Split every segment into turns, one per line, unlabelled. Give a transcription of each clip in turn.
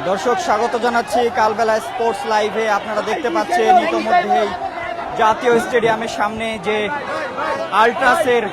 দর্শক স্বাগত জানাচ্ছি কালবেলা স্পোর্টস লাইভে। আপনারা দেখতে পাচ্ছেন ইতোমধ্যেই জাতীয় স্টেডিয়ামের সামনে যে আল্ট্রাসের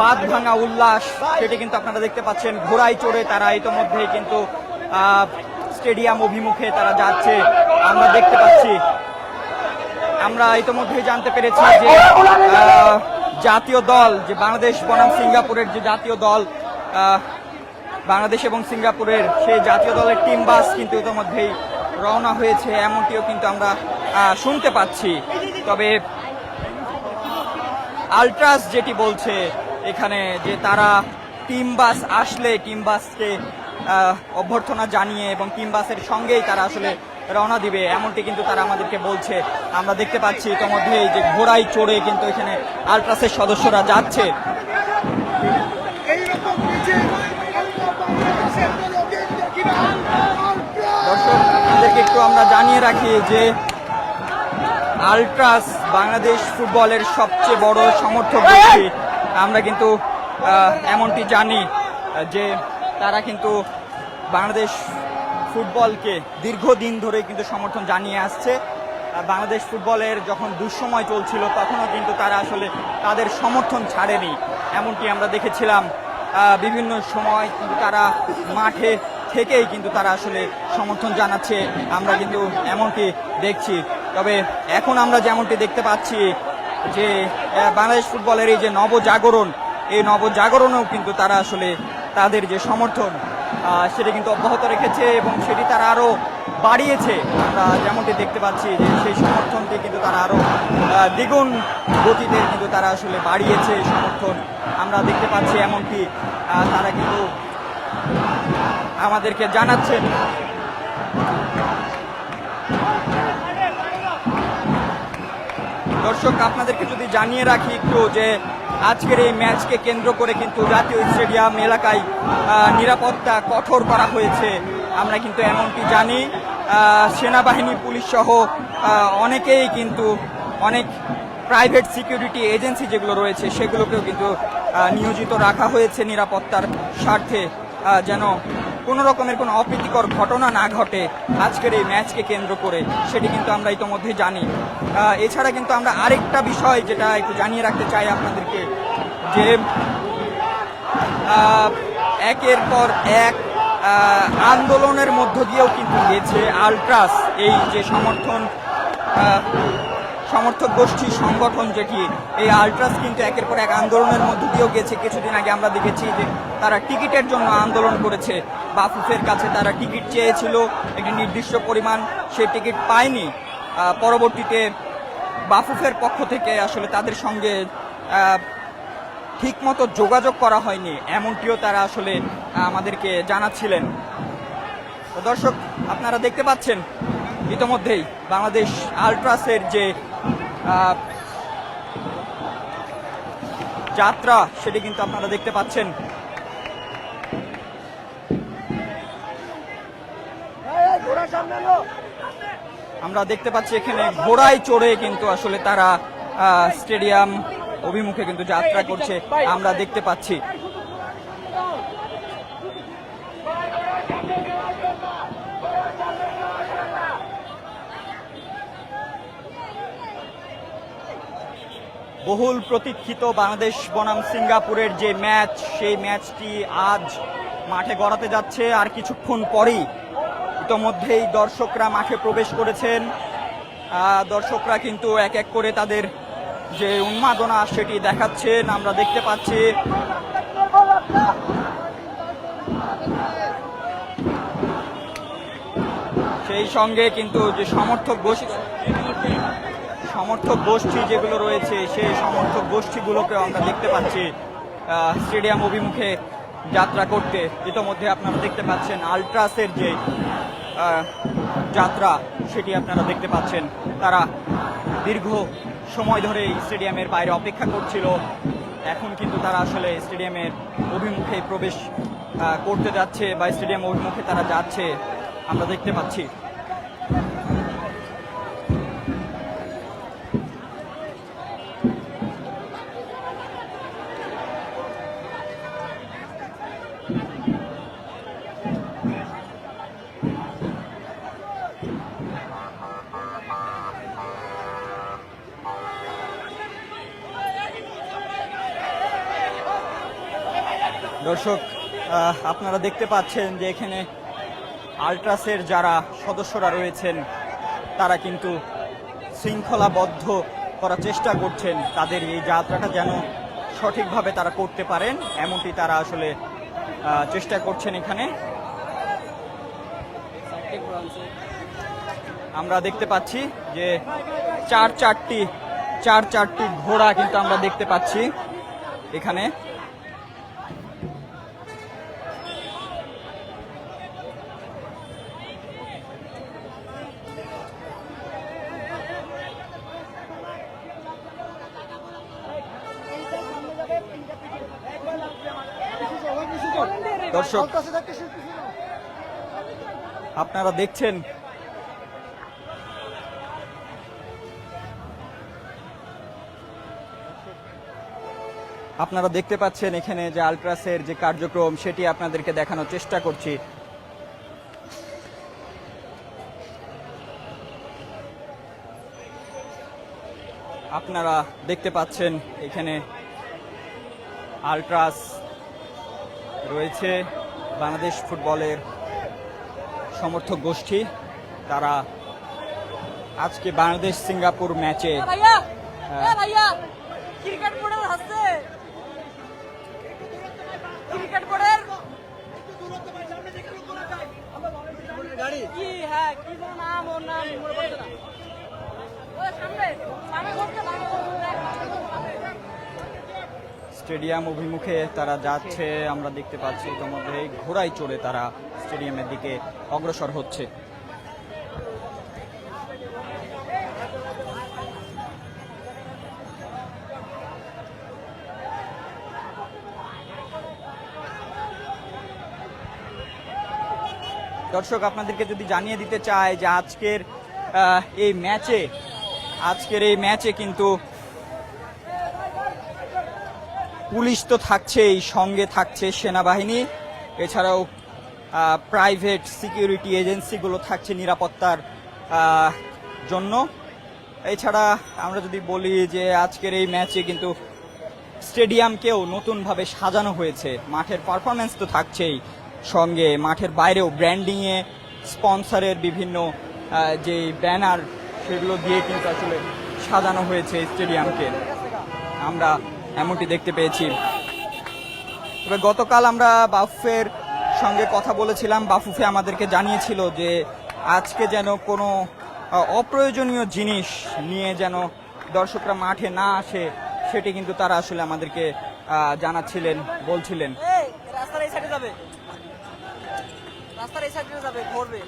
বাঁধ ভাঙা উল্লাস সেটি কিন্তু আপনারা দেখতে পাচ্ছেন। ঘোড়ায় চড়ে তারা ইতোমধ্যেই কিন্তু স্টেডিয়াম অভিমুখে তারা যাচ্ছে আমরা দেখতে পাচ্ছি। আমরা ইতোমধ্যেই জানতে পেরেছি যে জাতীয় দল যে বাংলাদেশ বনাম সিঙ্গাপুরের যে জাতীয় দল বাংলাদেশ এবং সিঙ্গাপুরের সেই জাতীয় দলের টিম বাস কিন্তু ইতোমধ্যেই রওনা হয়েছে, এমনটিও কিন্তু আমরা শুনতে পাচ্ছি। তবে আল্ট্রাস যেটি বলছে এখানে যে তারা টিম বাস আসলে টিম বাসকে অভ্যর্থনা জানিয়ে এবং টিম বাসের সঙ্গেই তারা আসলে রওনা দিবে, এমনটি কিন্তু তারা আমাদেরকে বলছে। আমরা দেখতে পাচ্ছি ইতোমধ্যেই যে ঘোড়ায় চড়ে কিন্তু এখানে আল্ট্রাসের সদস্যরা যাচ্ছে। দর্শক আপনাদেরকে একটু আমরা জানিয়ে রাখি যে আল্ট্রাস বাংলাদেশ ফুটবলের সবচেয়ে বড় সমর্থক গোষ্ঠী। আমরা কিন্তু এমনটি জানি যে তারা কিন্তু বাংলাদেশ ফুটবলকে দীর্ঘদিন ধরে কিন্তু সমর্থন জানিয়ে আসছে। বাংলাদেশ ফুটবলের যখন দুঃসময় চলছিল তখনও কিন্তু তারা আসলে তাদের সমর্থন ছাড়েনি, এমনটি আমরা দেখেছিলাম। বিভিন্ন সময় কিন্তু তারা মাঠে থেকেই কিন্তু তারা আসলে সমর্থন জানাচ্ছে, আমরা কিন্তু এমনটি দেখছি। তবে এখন আমরা যেমনটি দেখতে পাচ্ছি যে বাংলাদেশ ফুটবলের এই যে নবজাগরণ, এই নবজাগরণেও কিন্তু তারা আসলে তাদের যে সমর্থন সেটা কিন্তু অব্যাহত রেখেছে এবং সেটি তারা আরও বাড়িয়েছে। আমরা যেমনটি দেখতে পাচ্ছি যে সেই সমর্থনকে কিন্তু তারা আরও দ্বিগুণ গতিতে কিন্তু তারা আসলে বাড়িয়েছে সমর্থন। আমরা দেখতে পাচ্ছি এমনকি তারা কিন্তু আমাদেরকে জানাচ্ছেন। দর্শক আপনাদেরকে যদি জানিয়ে রাখি একটু যে আজকের এই ম্যাচকে কেন্দ্র করে কিন্তু জাতীয় স্টেডিয়াম এলাকায় নিরাপত্তা কঠোর করা হয়েছে। আমরা কিন্তু এমনটি জানি সেনাবাহিনী পুলিশ সহ অনেকেই কিন্তু অনেক প্রাইভেট সিকিউরিটি এজেন্সি যেগুলো রয়েছে সেগুলোকেও কিন্তু নিয়োজিত রাখা হয়েছে নিরাপত্তার স্বার্থে, যেন কোনো রকমের কোনো অপ্রীতিকর ঘটনা না ঘটে আজকের এই ম্যাচকে কেন্দ্র করে, সেটি কিন্তু আমরা ইতোমধ্যে জানি। এছাড়া কিন্তু আমরা আরেকটা বিষয় যেটা একটু জানিয়ে রাখতে চাই আপনাদেরকে যে একের পর এক আন্দোলনের মধ্য দিয়েও কিন্তু গেছে আল্ট্রাস, এই যে সমর্থক গোষ্ঠী সংগঠন যেটি, এই আল্ট্রাস কিন্তু একের পর এক আন্দোলনের মধ্য দিয়েও গেছে। কিছুদিন আগে আমরা দেখেছি যে তারা টিকিটের জন্য আন্দোলন করেছে। বাফুফের কাছে তারা টিকিট চেয়েছিল একটি নির্দিষ্ট পরিমাণ, সেই টিকিট পায়নি। পরবর্তীতে বাফুফের পক্ষ থেকে আসলে তাদের সঙ্গে ঠিকমতো যোগাযোগ করা হয়নি, এমনটিও তারা আসলে আমাদেরকে জানাচ্ছিলেন। দর্শক আপনারা দেখতে পাচ্ছেন ইতোমধ্যেই বাংলাদেশ আল্ট্রাসের যে যাত্রা সেটি কিন্তু আপনারা দেখতে পাচ্ছেন। আমরা দেখতে পাচ্ছি এখানে ঘোড়ায় চড়ে কিন্তু আসলে তারা স্টেডিয়াম অভিমুখে কিন্তু যাত্রা করছে, আমরা দেখতে পাচ্ছি। বহুল প্রতীক্ষিত বাংলাদেশ বনাম সিঙ্গাপুরের যে ম্যাচ, সেই ম্যাচটি আজ মাঠে গড়াতে যাচ্ছে। আর কিছুক্ষণ পরেই ইতোমধ্যেই দর্শকরা মাঠে প্রবেশ করেছেন। দর্শকরা কিন্তু এক এক করে তাদের যে উন্মাদনা সেটি দেখাচ্ছেন, আমরা দেখতে পাচ্ছি। সেই সঙ্গে কিন্তু যে সমর্থক গোষ্ঠী যেগুলো রয়েছে সেই সমর্থক গোষ্ঠীগুলোকে আমরা দেখতে পাচ্ছি স্টেডিয়াম অভিমুখে যাত্রা করতে। ইতোমধ্যে আপনারা দেখতে পাচ্ছেন আল্ট্রাসের যে যাত্রা সেটি আপনারা দেখতে পাচ্ছেন। তারা দীর্ঘ সময় ধরে স্টেডিয়ামের বাইরে অপেক্ষা করছিল, এখন কিন্তু তারা আসলে স্টেডিয়ামের অভিমুখে প্রবেশ করতে যাচ্ছে বা স্টেডিয়াম অভিমুখে তারা যাচ্ছে, আমরা দেখতে পাচ্ছি। দর্শক, আপনারা দেখতে পাচ্ছেন যে এখানে আল্ট্রাসের যারা সদস্যরা রয়েছেন তারা কিন্তু শৃঙ্খলাবদ্ধ করার চেষ্টা করছেন, তাদের এই যাত্রাটা যেন সঠিকভাবে তারা করতে পারেন এমনটি তারা আসলে চেষ্টা করছেন। এখানে আমরা দেখতে পাচ্ছি যে চার চারটি ঘোড়া কিন্তু আমরা দেখতে পাচ্ছি এখানে। দর্শক, আপনারা দেখছেন আপনারা দেখতে পাচ্ছেন এখানে যে আল্ট্রাসের যে কার্যক্রম সেটি আপনাদেরকে দেখানোর চেষ্টা করছি। আপনারা দেখতে পাচ্ছেন এখানে আল্ট্রাস রয়েছে, বাংলাদেশ ফুটবলের সমর্থক গোষ্ঠী। তারা আজকে বাংলাদেশ সিঙ্গাপুর ম্যাচে স্টেডিয়াম অভিমুখে তারা যাচ্ছে, আমরা দেখতে পাচ্ছি ইতিমধ্যে ঘোড়ায় চড়ে তারা স্টেডিয়ামের দিকে অগ্রসর হচ্ছে। দর্শক, আপনাদেরকে যদি জানিয়ে দিতে চাই যে আজকের এই ম্যাচে কিন্তু পুলিশ তো থাকছেই, সঙ্গে থাকছে সেনাবাহিনী, এছাড়াও প্রাইভেট সিকিউরিটি এজেন্সিগুলো থাকছে নিরাপত্তার জন্য। এছাড়া আমরা যদি বলি যে আজকের এই ম্যাচে কিন্তু স্টেডিয়ামকেও নতুনভাবে সাজানো হয়েছে, মাঠের পারফরমেন্স তো থাকছেই, সঙ্গে মাঠের বাইরেও ব্র্যান্ডিংয়ে স্পন্সরের বিভিন্ন যে ব্যানার সেগুলো দিয়ে কিন্তু আসলে সাজানো হয়েছে স্টেডিয়ামকে, আমরা এমনটি দেখতে পেয়েছি। তবে গতকাল আমরা বাফুফের সঙ্গে কথা বলেছিলাম, বাফুফে আমাদেরকে জানিয়েছিল যে আজকে যেন কোনো অপ্রয়োজনীয় জিনিস নিয়ে যেন দর্শকরা মাঠে না আসে, সেটি কিন্তু তারা আসলে আমাদেরকে জানাচ্ছিলেন, বলছিলেন।
রাস্তার এই সাইডে যাবে ঘুরবে।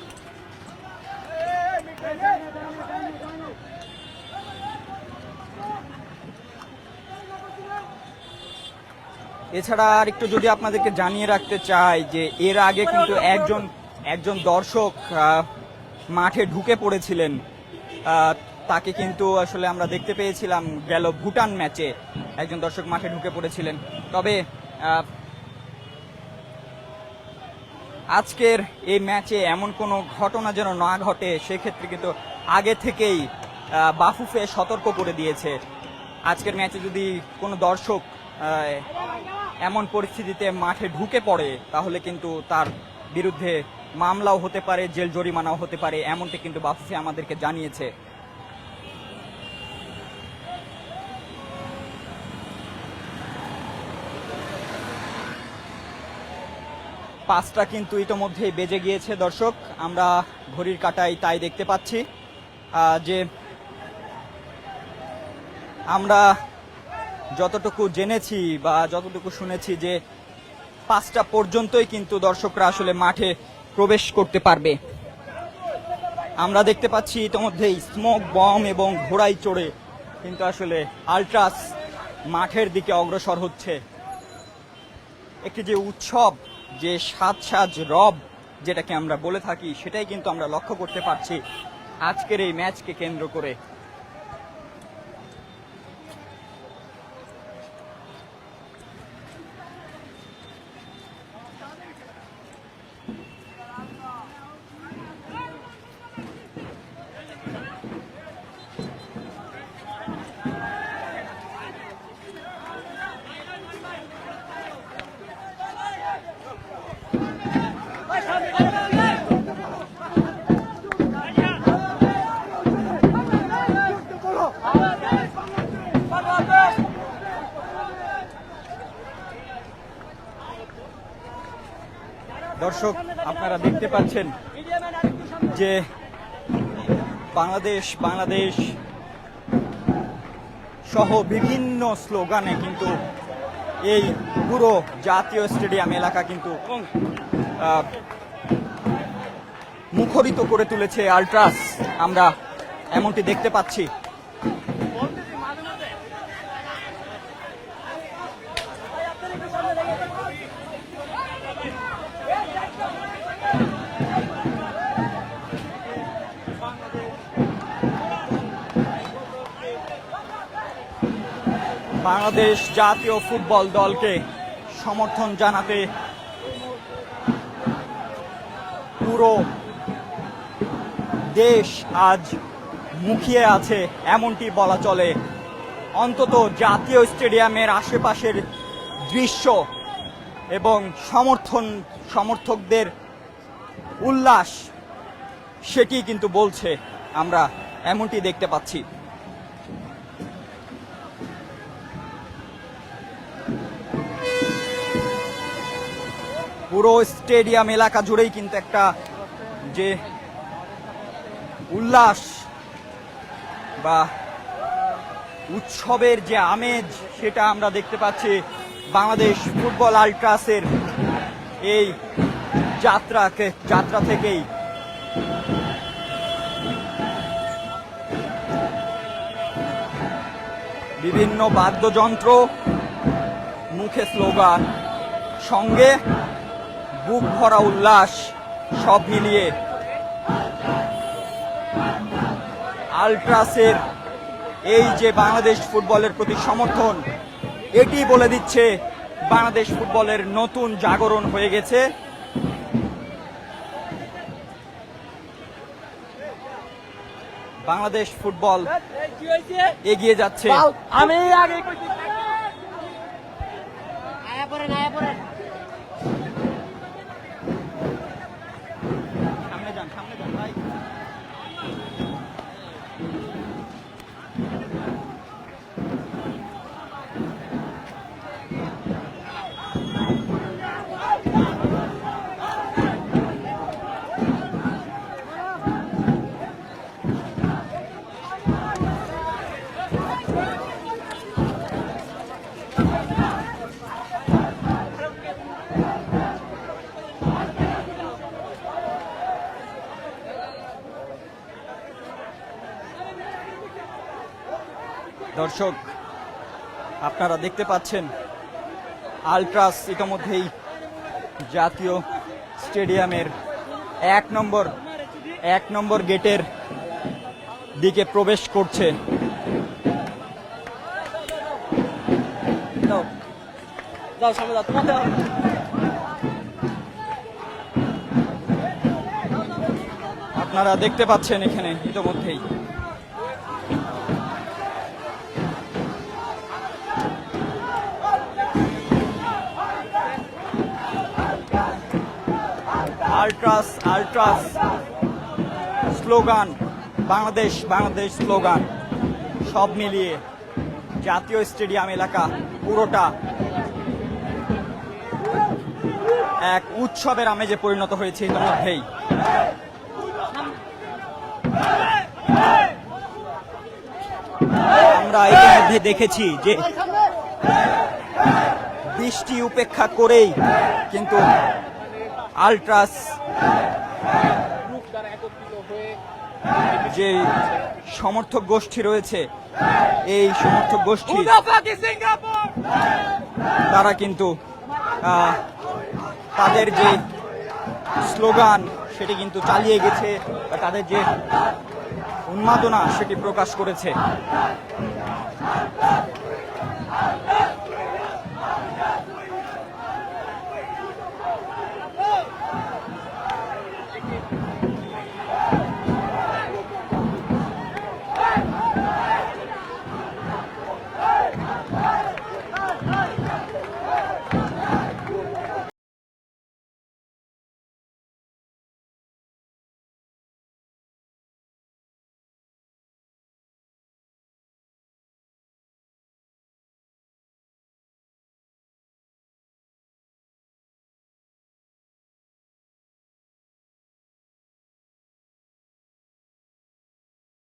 এছাড়া আর একটু যদি আপনাদেরকে জানিয়ে রাখতে চাই যে এর আগে কিন্তু একজন দর্শক মাঠে ঢুকে পড়েছিলেন, তাকে কিন্তু আসলে আমরা দেখতে পেয়েছিলাম গেল ভুটান ম্যাচে, একজন দর্শক মাঠে ঢুকে পড়েছিলেন। তবে আজকের এই ম্যাচে এমন কোনো ঘটনা যেন না ঘটে, সেক্ষেত্রে কিন্তু আগে থেকেই বাফুফে সতর্ক করে দিয়েছে। আজকের ম্যাচে যদি কোনো দর্শক এমন পরিস্থিতিতে মাঠে ঢুকে পড়ে তাহলে কিন্তু তার বিরুদ্ধে মামলাও হতে পারে, জেল জরিমানাও হতে পারে, এমনটি কিন্তু বাফুফে আমাদেরকে জানিয়েছে। পাঁচটা কিন্তু ইতোমধ্যেই বেজে গিয়েছে দর্শক, আমরা ঘড়ির কাঁটায় তাই দেখতে পাচ্ছি যে আমরা যতটুকু জেনেছি বা যতটুকু শুনেছি যে 5টা পর্যন্তই কিন্তু দর্শকরা আসলে মাঠে প্রবেশ করতে পারবে। আমরা দেখতে পাচ্ছি ইতোমধ্যেই স্মোক বম এবং ঘোড়ায় চড়ে কিন্তু আসলে আল্ট্রাস মাঠের দিকে অগ্রসর হচ্ছে। একটি যে উৎসব, যে সাজ রব যেটাকে আমরা বলে থাকি, সেটাই কিন্তু আমরা লক্ষ্য করতে পারছি আজকের এই ম্যাচকে কেন্দ্র করে। দর্শক, আপনারা দেখতে পাচ্ছেন যে বাংলাদেশ বাংলাদেশ সহ বিভিন্ন স্লোগানে কিন্তু এই পুরো জাতীয় স্টেডিয়াম এলাকা কিন্তু মুখরিত করে তুলেছে আল্ট্রাস। আমরা এমনটি দেখতে পাচ্ছি। বাংলাদেশ জাতীয় ফুটবল দলকে সমর্থন জানাতে পুরো দেশ আজ মুখিয়ে আছে এমনটি বলা চলে। অন্তত জাতীয় স্টেডিয়ামের আশেপাশের দৃশ্য এবং সমর্থকদের উল্লাস সেটি কিন্তু বলছে, আমরা এমনটি দেখতে পাচ্ছি। পুরো স্টেডিয়াম এলাকা জুড়েই কিন্তু একটা যে উল্লাস বা উৎসবের যে আমেজ সেটা আমরা দেখতে পাচ্ছি বাংলাদেশ ফুটবল আল্ট্রাসের এই যাত্রা থেকেই। বিভিন্ন বাদ্যযন্ত্র, মুখে স্লোগান, সঙ্গে বুক ভরা উল্লাস, সব মিলিয়ে আল্ট্রাসের এই যে বাংলাদেশ ফুটবলের প্রতি সমর্থন, এটি বলে দিচ্ছে বাংলাদেশ ফুটবলের নতুন জাগরণ হয়ে গেছে। বাংলাদেশ ফুটবল এগিয়ে যাচ্ছে।
আমি আগে
সামনে যান ভাই। দর্শক, আপনারা দেখতে পাচ্ছেন আল্ট্রাস ইতিমধ্যেই জাতীয় স্টেডিয়ামের এক নম্বর গেটের দিকে প্রবেশ করছে।
যাও সামনে যাও, তোমাকে
আপনারা দেখতে পাচ্ছেন এখানে ইতিমধ্যেই আল্ট্রাস স্লোগান, বাংলাদেশ বাংলাদেশ স্লোগান, সব মিলিয়ে জাতীয় স্টেডিয়াম এলাকা পুরোটা এক উৎসবের আমেজে পরিণত হয়েছে ইতিমধ্যেই। আমরা ইতিমধ্যে দেখেছি যে বৃষ্টি উপেক্ষা করেই কিন্তু আল্ট্রাস যে সমর্থক গোষ্ঠী রয়েছে, এই সমর্থক গোষ্ঠী তারা কিন্তু তাদের যে স্লোগান সেটি কিন্তু চালিয়ে গেছে, বা তাদের যে উন্মাদনা সেটি প্রকাশ করেছে।